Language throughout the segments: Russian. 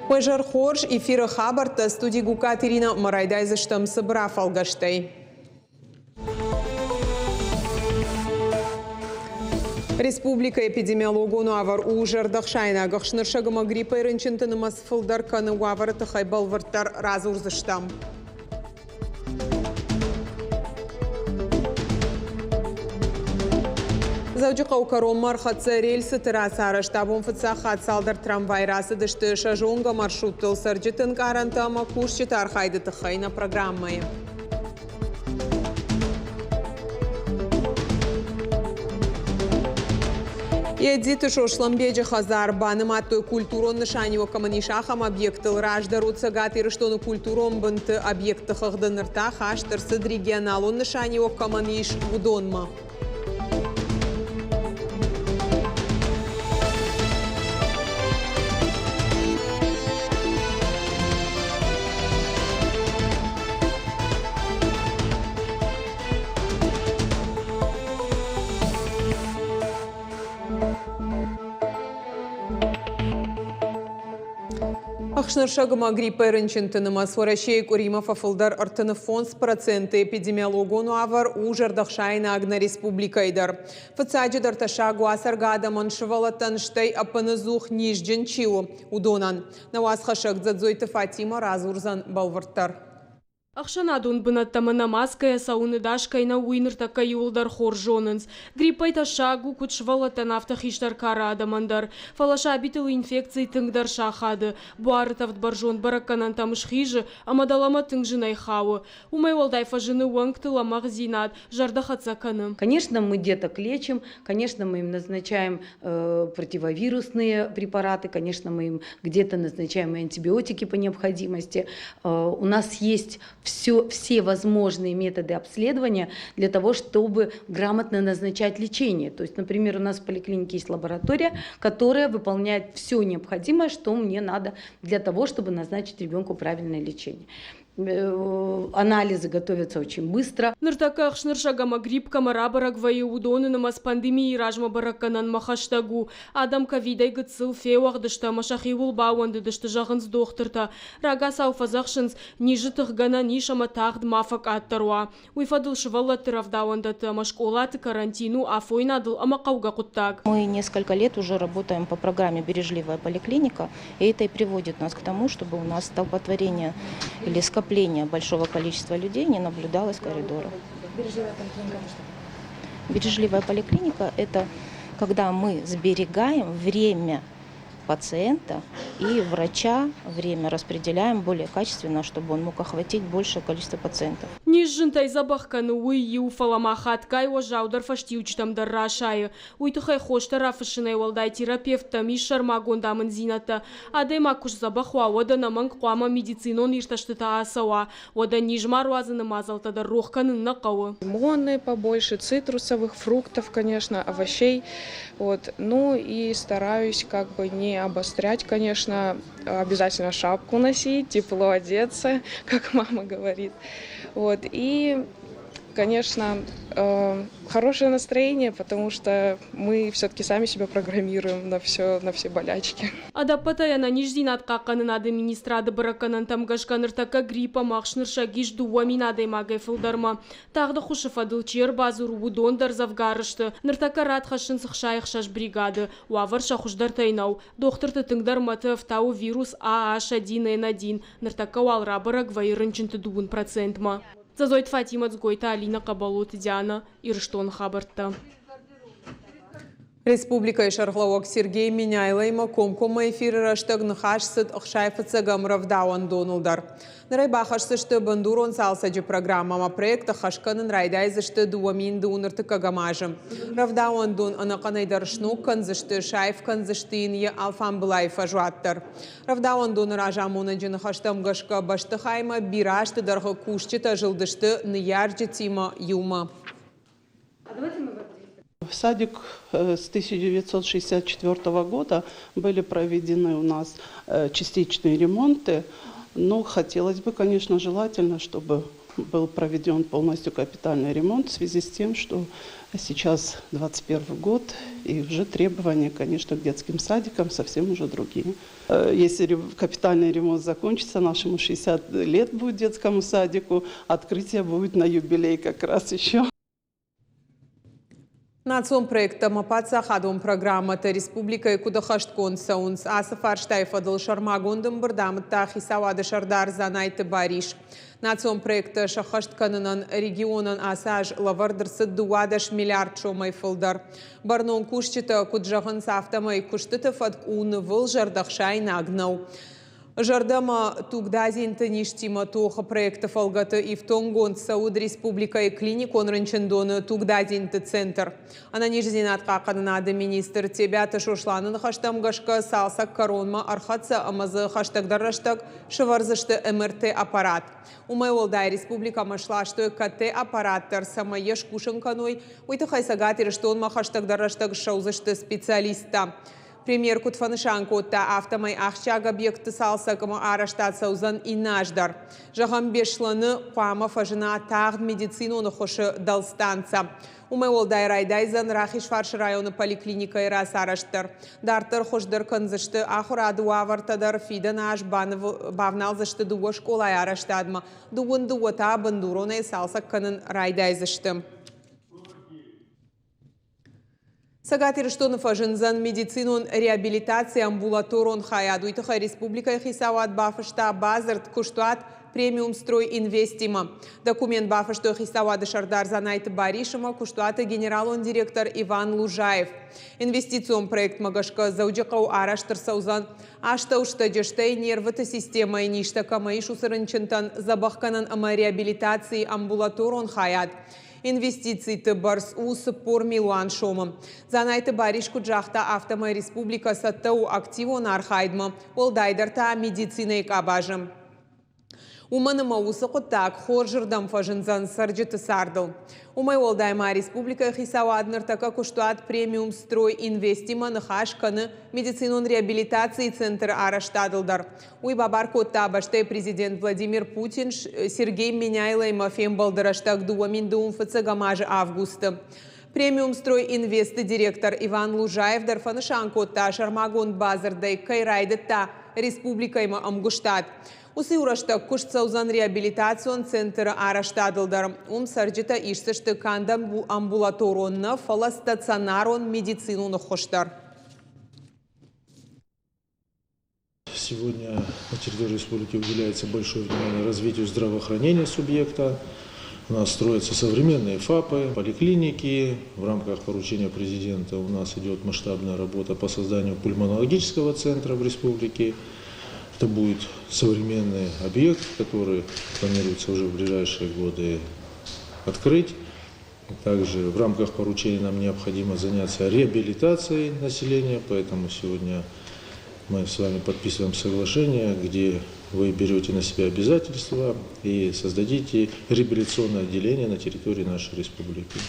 Уэжар хорж эфира хабарта студии Гукатерина Марайдайзыштам собрав алгаштей. Республика эпидемиологону авар ужардах шайна гахшныршагама гриппа ирынчынтынымас фылдарканы уавары тахай балварттар разурзыштам. Завджика укаром мархатса рельсы террасара штабом фацахат салдар трамвай расы дышты шажонга маршрут тыл сарджитын карантама куршчит архайды тахайна программы. Едиты шошламбеджи хазар баным аттой культурон нышанево каманишахам объектыл раждарут сагат ирыштону культурон бынты объекты хагдынырта хаштырсыд регионалон нышанево каманиш удонма. Ахшныршагыма гриппа ирынчынтыныма сваращей куримов афылдар артыныфон с проценты эпидемиологону авар ужардах шайна агна республикайдар. Фацаджи дарташагу асаргада маншывалатан штай апанызух нижджен чиу удонан. Навасхашак дзадзойты Фатима разурзан балварттар. Ахшанадун бынаттамана маская сауны дашкайна уйныртака юлдар хоржонынс. Гриппайта шагу кучвалатан автохиштар кара адамандар. Фалаша обитыл инфекции тыңдар шахады. Буарытавд баржон бараканан тамыш хижи, амадалама тыңжинай хауы. Умай walдай фажины уангтыла магазинат, жардахатса каным. Конечно, мы деток лечим, конечно, мы им назначаем противовирусные препараты, конечно, мы им где-то назначаем и антибиотики по необходимости. У нас есть все возможные методы обследования для того, чтобы грамотно назначать лечение. То есть, например, у нас в поликлинике есть лаборатория, которая выполняет все необходимое, что мне надо для того, чтобы назначить ребенку правильное лечение. Анализы готовятся очень быстро. Ныртака ахшныршагама грипп камарабарак вайы удонынымас пандемии ражма бараканан махаштагу. Адам ковидай гыцыл феуах дышта машахи улбауанды дышты жағынс доқтырта. Рага сауфазақшынс нижытых гана нишама тағд мафак аттаруа. Уйфадыл шываллаты равдауандаты машколаты карантину афойнадыл амақауга құттаг. Мы несколько лет уже работаем по программе «Бережливая поликлиника», и это и приводит нас к тому, чтобы у нас столпотворение или скопление большого количества людей не наблюдалось в коридорах. Бережливая поликлиника – это когда мы сберегаем время пациента и врача, время распределяем более качественно, чтобы он мог охватить большее количество пациентов. Нижжынтай забахканы уй юфалама хаткай ожаудар фаштиучтамдар рашайы. Уйтухай хоштар афышынай walдай терапевта мишар магондамын зината. Адема куш забахуа ода наманг қуама медицинон ирташтыта асауа. Ода нижмар уазыны мазалтадар рохканын нақауы. Лимоны побольше, цитрусовых, фруктов, конечно, овощей. Вот. Ну и стараюсь как бы не обострять, конечно, обязательно шапку носить, тепло одеться, как мама говорит. Вот. И, конечно, хорошее настроение, потому что мы все-таки сами себя программируем на все болячки. Адапатая на ниждинат каканын администрады бараканан тамгашканыртака гриппа махшнырша гижду уаминадай магай фылдарма. Тағды хушыфадыл чер базур удондар завгарышты. Ныртака радхашын сықшайықшаш бригады. Уавар шахуждар тайнау. Доқтырты тыңдар маты втау вирус AH1N1. Ныртака уалра барак вайырынчынты дуын процентма. Зазойт Фатима Цгойта, Алина Кабалут, Диана Ирштон Хабарта. Республика и Шарглавок Сергей Миняйлайма комкома эфиры раштаг нахашсыд ахшайфаца гамрав дауан донулдар. Нарайбахашсышты бандурон салсаджи программама проекта хашканын райдайзышты дуамин дууныртыка гамажым. Равдауан дон анаканайдаршну канзышты шайф канзыштын е алфан былайфа жуаттар. Равдауан дон ражамуна джинахаштам гашка баштыхайма бирашты дарга кушчыта жылдышты ныярджи тима юма. В садик с 1964 года были проведены у нас частичные ремонты, но хотелось бы, конечно, желательно, чтобы был проведен полностью капитальный ремонт в связи с тем, что сейчас 21 год, и уже требования, конечно, к детским садикам совсем уже другие. Если капитальный ремонт закончится, нашему 60 лет будет детскому садику, открытие будет на юбилей как раз еще. Национ проекта Мапаца хадом программата Республика Кудахашт Консаунс Асафар Штайфадл Шармагондым Бардамта Хисавада Шардар Занайты Бариш. Национ проекта Шахашт Кананан регионан Асаж Лавардырсы Дуадаш миллиард шомай фылдар. Барнон Кушчита Куджаган Сафтамай Куштыта Фаткун Выл Жардахшай Нагнау. Жардама тугдазин таништима тоха проекта фалгата и в Тонгон Сауд Республика и клиник он ранчендон тугдазин центр. Она нижзинат каканада министр тебята шошланын хаштам гашка салсак коронма архатса амазы хаштагдараштаг шаварзашты МРТ аппарат. Умайолдай Республика машла что КТ аппараттар самаеш кушанканой уйтахайсагатир что он хаштагдараштаг шаузашты специалиста. Премьер Кутфанышанкотта автомай ахчаг объекты салсакама араштация узан и наждар. Жахам бешланы пама фажина тагд медицину на хоше далстанца. Умайолдай райдайзан рахиш фарш районы поликлиника и раз араштар. Дартар хошдар канзашты ахураду авартадар фида наш бавнал зашты дуа школа и араштадма. Дуан дуата бандурона и салсак канын райдайзашты. Сагатир что на фажинзан медицинун реабилитация амбулаторон хаяду и таха республика хисават бафашта базарт куштуат премиум строй инвестима. Документ бафашта хисават шардар занайт баришима куштуата генералон директор Иван Лужаев. Инвестицион проект магашка заудjakau араштар саузан аштаушта джештай нервата система и ништа камаишу саранчентан забахканан ама реабилитации амбулаторон хаят. Инвестиции барс усыпор милуан шомы. Занайты баришку джахта автомай республика саттау активон архайдма, олдайдарта медицинайк абажым. Уманыма усықы так хоржырдам фажынзан сарджыты сардыл. Умай олдайма республика хисауадныр така куштуат премиум строй инвестима нахашканы медицинон реабилитации центр араштадылдар. Уй бабар котта баштай президент Владимир Путин Сергей Меняйлай мафем балдараштак дуамин дуум фацагамажы августа. Премиум строй инвесты директор Иван Лужаев дарфанышан котта шармагон базардай кайрайдытта республикайма амгуштат. Усы урашта куштсаузан реабилитацион центр араштадылдар. Сарджита ишсышты кандам амбулаторонна фала стационарон медицину нахоштар. Сегодня на территории республики уделяется большое внимание развитию здравоохранения субъекта. У нас строятся современные ФАПы, поликлиники. В рамках поручения президента у нас идет масштабная работа по созданию пульмонологического центра в республике. Это будет современный объект, который планируется уже в ближайшие годы открыть. Также в рамках поручения нам необходимо заняться реабилитацией населения, поэтому сегодня мы с вами подписываем соглашение, где вы берете на себя обязательства и создадите реабилитационное отделение на территории нашей республики.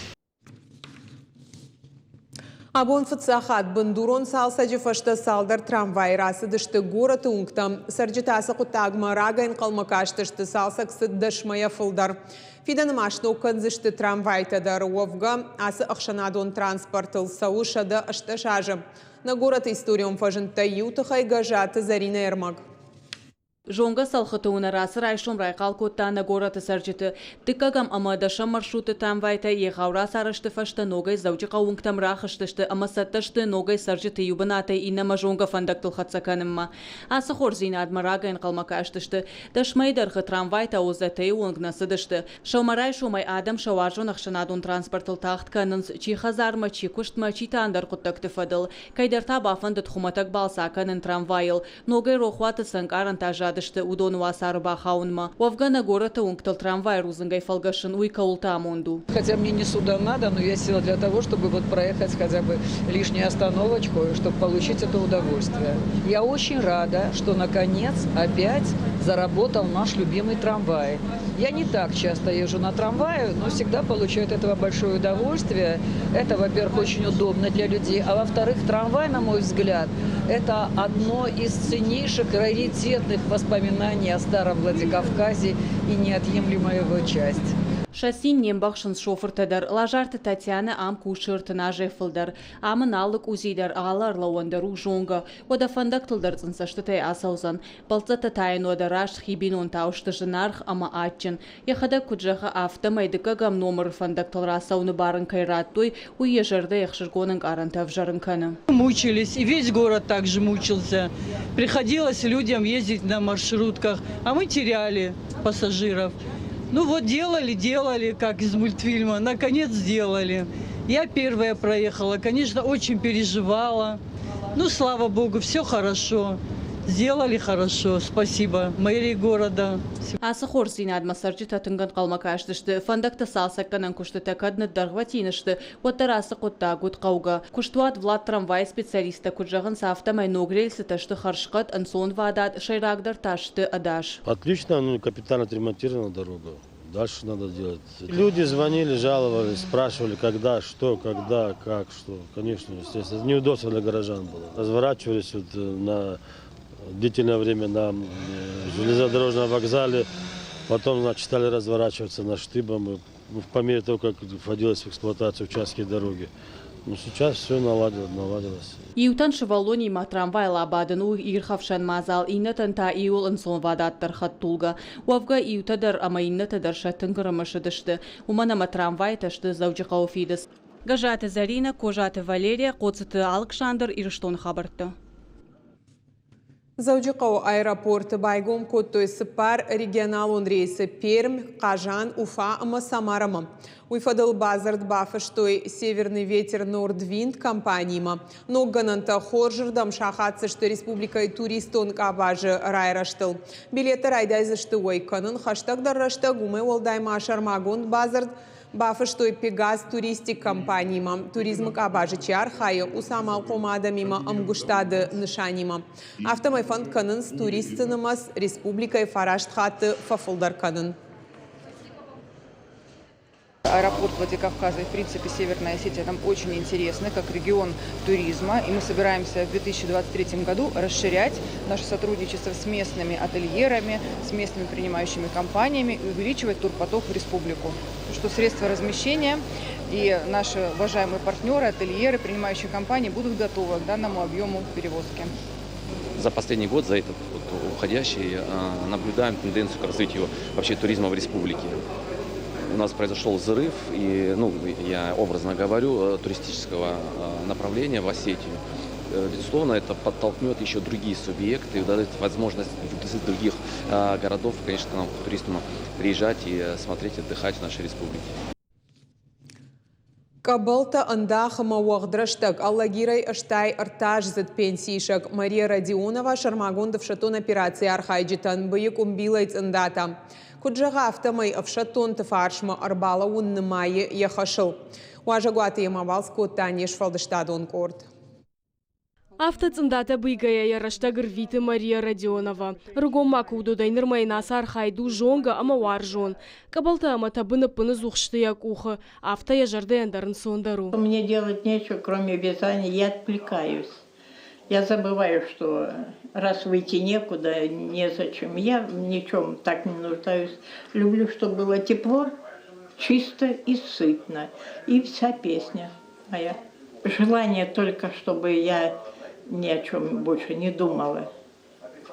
Абон фацахат бандурон салсаджи фашта салдар трамвай расыдышты город уңктам. Сарджитасы кутагма рагайн калмакаштышты салсаксыд дашмая фылдар. Фидан машно канзышты трамвайтадар уовга асы ахшанадон транспортыл саушада ашташажы. На город историям фажынта ютахай гажаты Зарина Ермак. Жонга салхатуна расы райшом райқал котта на город сарджиты. Тыкагам амадаша маршруты трамвайта ехаура сарышты фашта ногай заучи қауыңктам рахыштышты амасатташты ногай сарджиты юбанатай инама жонга фандактыл хатсаканымма. Асы хорзина адмарагайн қалмакаштышты. Дашмайдархы трамвайта озатай уыңгнасыдышты. Шаумарай шумай адам шаваржон ақшанадун транспортыл тахтканынс чи хазарма чи куштма чи тандар құттакты фадыл. Кайдарта бафандыт хуматак балсаканын трамвайыл. Ногай рохваты санкаран тажады удону асарба хаунма. Вовгана города уңктал трамвай рузынгай фалгашын уйкаулта амонду. Хотя мне не сюда надо, но я села для того, чтобы вот проехать хотя бы лишнюю остановочку, чтобы получить это удовольствие. Я очень рада, что наконец опять заработал наш любимый трамвай. Я не так часто езжу на трамвае, но всегда получаю от этого большое удовольствие. Это, во-первых, очень удобно для людей, а во-вторых, трамвай, на мой взгляд, Это одно из ценнейших, раритетных воспоминаний о Старом Владикавказе и неотъемлемая его часть. Шасин нембахшын шофыртыдыр, лажарты Татьяна ам кушыртына жефылдыр, амын алык узидер ағалар лауандару жонга, ода фандактылдыр цынсаштытай асаузан, балцата тайын ода раш хибинон таушты жынарх ама атчын, яхада куджаха автомайдыка гам номер фандактылра асауны барын кайраттой, уежырды яхшыргонын арантав жарынканы. Мучились, и весь город также мучился. Приходилось людям ездить на маршрутках, а мы теряли пассажиров. Ну вот делали, как из мультфильма, наконец сделали. Я первая проехала, конечно, очень переживала. Ну, слава богу, все хорошо. Сделали хорошо, спасибо мэрии города. Асахор зинад масарджи татынган қалмакаштышты, фандакта салсакканан кушты такадны даргватинышты, оттарасы қотта гуд қауға. Куштуат влад трамвай специалиста куджағын сафтамай ногрельсы ташты харшқат ансон вадат шайрагдар ташты адаш. Отлично, ну капитально отремонтирована дорога. Дальше надо делать. Люди звонили, жаловались, спрашивали, когда, что, когда, как, что. Конечно, естественно, неудобство для горожан было. Разворачивались вот на длительное время на железнодорожном вокзале, потом, значит, стали разворачиваться на Штыбом, по мере того, как вводилась в эксплуатацию участки дороги. Ну, сейчас все наладилось. Иутан шевалони ма трамвай лабадыну ирхавшан мазал иннатын та иул инсон вадаттар хаттулга. Уавга иутадар ама иннатадар шатын грамашыдышты. Уманама трамвай ташты заучы қауфидыс. Гажаты Зарина, Кожаты Валерия, Коцыты Алкшандр ирыштон хабарты. Заудžiqau аэропорты байгом коттой сыпар регионал рейсы Пермь, Кажан, Уфа, Самарама. Уйфадыл базард бафыштой северный ветер Нордвинд компанияма. Ноггананта хоржырдам шахатсышты республикай туристон кабажы райраштыл. Билеты райдайзышты ойканын хаштагдаррашта гумы олдайма шармагонд базард Бафыштой Пегас туристик компанияма, туризмы кабажычы архайы усамал комадамима амгуштады нышанима. Автомай фонд канын с туристынымас республикай фараштхаты фафулдар канын. Аэропорт Владикавказа и, в принципе, Северная Осетия там очень интересны, как регион туризма. И мы собираемся в 2023 году расширять наше сотрудничество с местными ательерами, с местными принимающими компаниями и увеличивать турпоток в республику. Что средства размещения и наши уважаемые партнеры, ательеры, принимающие компании будут готовы к данному объему перевозки. За последний год, за этот уходящий, наблюдаем тенденцию к развитию вообще туризма в республике. У нас произошел взрыв, и, я образно говорю, туристического направления в Осетию. Безусловно, это подтолкнет еще другие субъекты и дает возможность из других городов, конечно, нам, туристам, приезжать и смотреть, отдыхать в нашей республике. Кабалта андахама уагдрыштык, аллагирай аштай артаж зад пенсийшак. Мария Родионова шармагондов шатон операции архайджитан быйык умбилайц андата. Куджага автомай авшатон тафаршма арбала уннымайы яхашыл. Уажагуаты ямавалску танеш фалдыштадон корт. Автоцындата быйгая яраштагыр виты Мария Родионова. Ругомак удудай нырмайна сархайду жонга амавар жон. Кабалта амата бына-пыны зухштыяк ухы. Авто яжарды яндарн сондару. Мне делать нечего, кроме вязания. Я отвлекаюсь. Я забываю, что раз выйти некуда, незачем. Я ни в чем так не нуждаюсь. Люблю, чтобы было тепло, чисто и сытно. И вся песня моя. Желание только, чтобы я ни о чем больше не думала.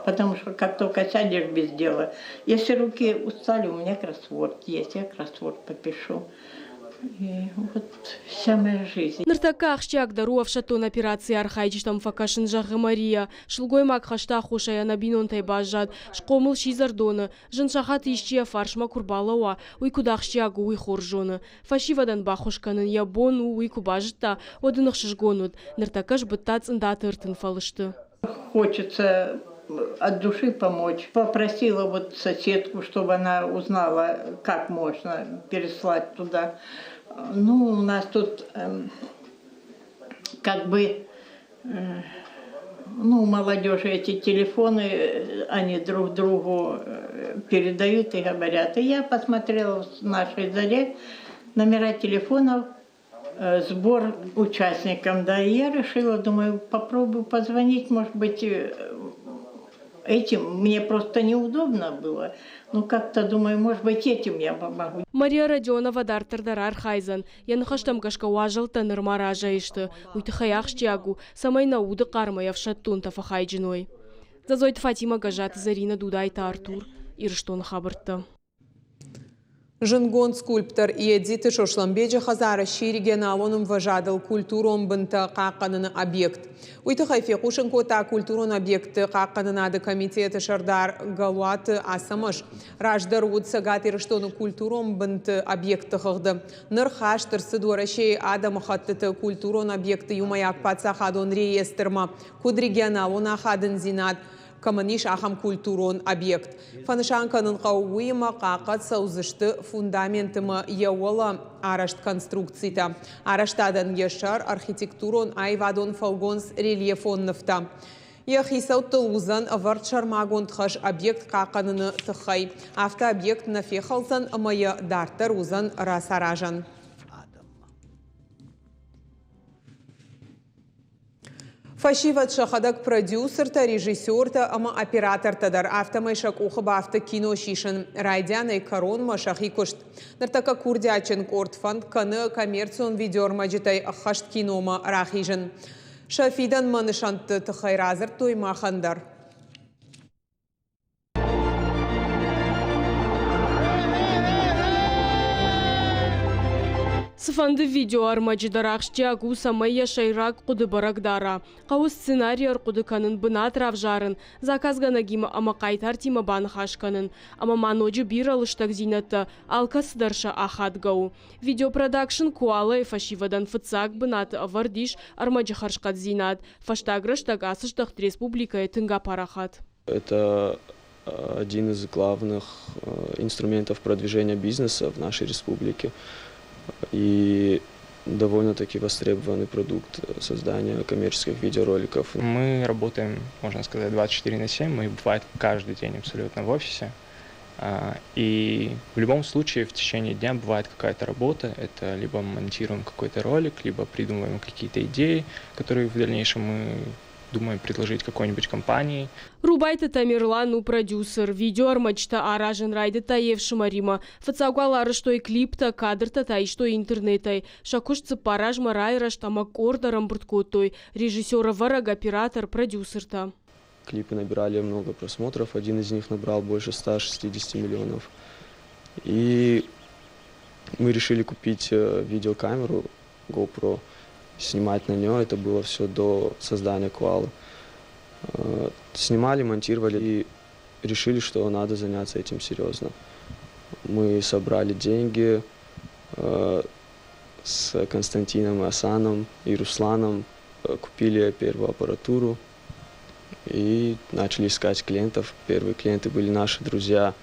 Потому что как только сядешь без дела, если руки устали, у меня кроссворд есть, я кроссворд попишу. И вот вся моя жизнь. Ныртака ахчак дару авшатон операции архайчтам факашын жағы Мария. Шылгой мак хашта хошая на бинон тайбажад. Шкомыл шизардоны. Жыншахат ищия фаршма курбалауа. Уйкудахчагу уйхоржоны. Фашивадан бахошканын ябону уйкубажытта. Одынық шыжгонут. Ныртакаш быттац ындатыртын фалышты. Хочется от души помочь. Попросила вот соседку, чтобы она узнала, как можно переслать туда. У нас тут у молодежи эти телефоны, они друг другу передают и говорят. И я посмотрела в нашей заре номера телефонов сбор участникам. Да, и я решила, думаю, попробую позвонить, может быть, этим. Мне просто неудобно было. Ну, как-то думаю, может быть, этим я помогу. Мария Родионова дартырдар архайзан. Янхаштам кашка важыл таныр маража ишты. Уйтыхаяқ штягу. Самай науды қармаяв шаттун тафахайджиной. Зазойт Фатима Гажат, Зарина Дудайта Артур. Ирштон хабыртты. Жынгон скульптор и Эдиты Шошламбеджи Хазара ши регионалоным вожадыл культуром бынта қаққанын объект. Уйты хайфе қушынкота культурон объекты қаққанын ады комитеті шардар галуаты асамыш. Раждар удсагат ирштоны культуром бынты объекты қығды. Ныр хаштыр сыдуарашей адам қаттыты культурон объекты юмаяк пацахадон реестрма. Куд регионалон ахадын зинат. Каманиш ахам культурон объект. Фанышанканын қауыйыма қақат саузышты фундаментымы еуыла арашт конструкцийта. Араштадан ешар архитектурон айвадон фалгонс рельефонныфта. Яхисау тылузан вард шармагон тхаш объект қақаныны тыхай. Автообъект нафехалзан мая дартар узан расаражан. Фашиват шахадак продюсер-та, режиссер-та, ама оператор-тадар автомайшак ухаба автокино шишен райдяной корон машахи кушт. Нартака курдячен кортфанд каны коммерцион видеормаджитай хашт кинома рахижен. Шафидан манышант тахайразер той махандар. Сыфанды видео армаджидарахштягу самая шайрак куды барагдара. Қауыз сценарийер куды канын бынат равжарын. Заказганагима ама қайтар тима банхашканын. Ама маноджи биралыштак зинатты алкасыдарша ахадгау. Видеопродакшн куалы фашивадан фыцак бынат вардиш армаджихаршкат зинат. Фаштагрыштаг асыштах республика тынга парахат. Это один из главных инструментов продвижения бизнеса в нашей республике. И довольно-таки востребованный продукт создания коммерческих видеороликов. Мы работаем, можно сказать, 24/7, мы бывает каждый день абсолютно в офисе. И в любом случае в течение дня бывает какая-то работа. Это либо монтируем какой-то ролик, либо придумываем какие-то идеи, которые в дальнейшем мы думаем предложить какой-нибудь компании. Рубайта Тамирлану продюсер, видео армачта аражен райды таев шамарима. Фацагуалары что и клипта, кадрта та и что и интернетай. Шакушцы паражма райраш тамак ордером брткотой. Режиссера вараг, оператор, продюсер-то. Клипы набирали много просмотров. Один из них набрал больше 160 миллионов. И мы решили купить видеокамеру GoPro. Снимать на нее, это было все до создания Куалы. Снимали, монтировали и решили, что надо заняться этим серьезно. Мы собрали деньги с Константином Асаном и Русланом, купили первую аппаратуру и начали искать клиентов. Первые клиенты были наши друзья.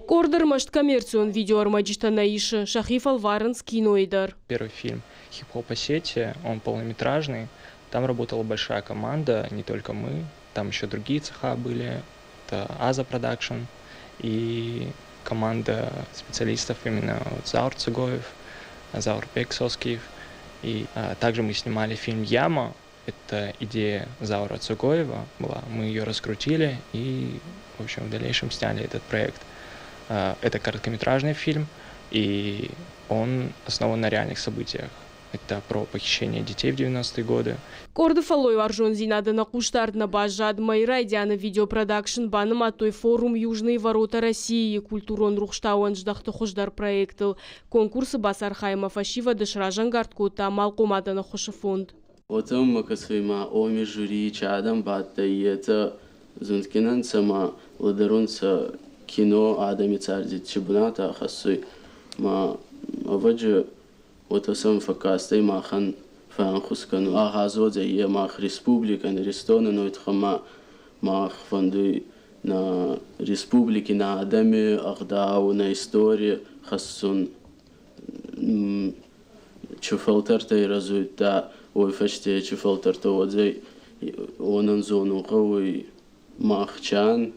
Кордер машт коммерцион видео армаджита наиши, Шахиф Алваренс киноидар. Первый фильм «Хип-хоп по сети», он полнометражный. Там работала большая команда, не только мы, там еще другие цеха были. Это Аза Продакшн и команда специалистов именно Заур Цугоев, Заур Бексоскиев. И также мы снимали фильм «Яма». Это идея Заура Цугоева была. Мы ее раскрутили и, в общем, в дальнейшем сняли этот проект. Это короткометражный фильм, и он основан на реальных событиях. Это про похищение детей в 90-е годы. Корды фалой аржон зинады на куштардна бажад майрайдяна видеопродакшн баным атой форум Южные ворота России культурон рухштауан ждахты хождар проектыл. Конкурсы басархайма фашива дышражан гардкота малкомадана хошы фонд. Отам макасвима оми жюри чадам батта ета зунткинан сама ладарунца кино Адами царзит чебната хасуй ма аваджи отасам факастай махан фанхускану агазодзе е мах республика на рестона но итхама мах фанду на республике на Адами ахдау на истории хасун чуфалтарта и разуйта ой фаште чуфалтарта отзей онан зону гой махчан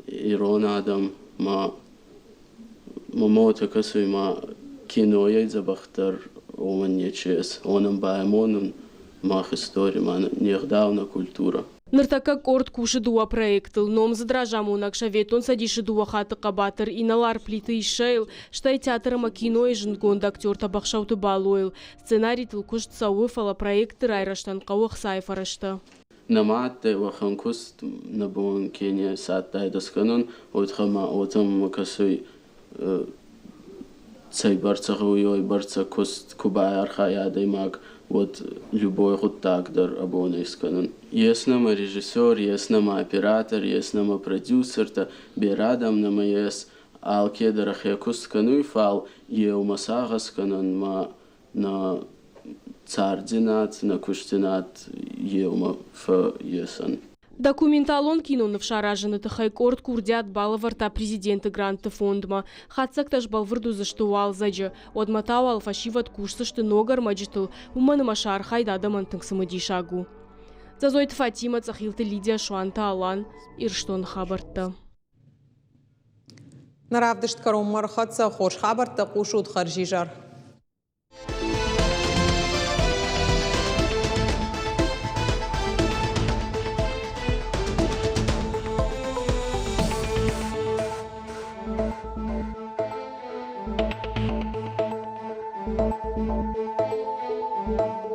Ирон Адам ма мота касуй ма кино яйза бахтар он не чес, он баемон, мах история, ман недавно культура. Ныртака корт куши дуа проектыл, ном задражаму накшаветон садиши дуа хаты кабатыр, иналар плиты ишейл, штай театрыма кино и жингонд актер табахшауты балуэл. Сценарий тыл кушт сауыфала проекты райраштан кауых сайфарышты. Наматте ваханкуст набон Кения саттай досканон, отхама отам касой цай барцахуй барца кост кубай архая даймак. Вот любой худтагдер абоны исканун. Есть нама режиссер, есть нама оператор, есть нама продюсер, та берадам нама есть алкедарах якус скануй фал, е умасага сканун ма на цардинат, на куштинат е ума ф есан. Документалон киноны в шаражаны тахай корт курдят балаварта президенты гранты фондма. Хатсак таш балвырду заштуал заджа. Одматау алфашиват курсышты ногар маджитыл. Уманы машар хайдадаман тыңсымыди шагу. Зазойт Фатима цахилты Лидия Шуанта Алан. Ирштон хабарта. Наравдышт каром мархатса хош хабарта кушут харжижар.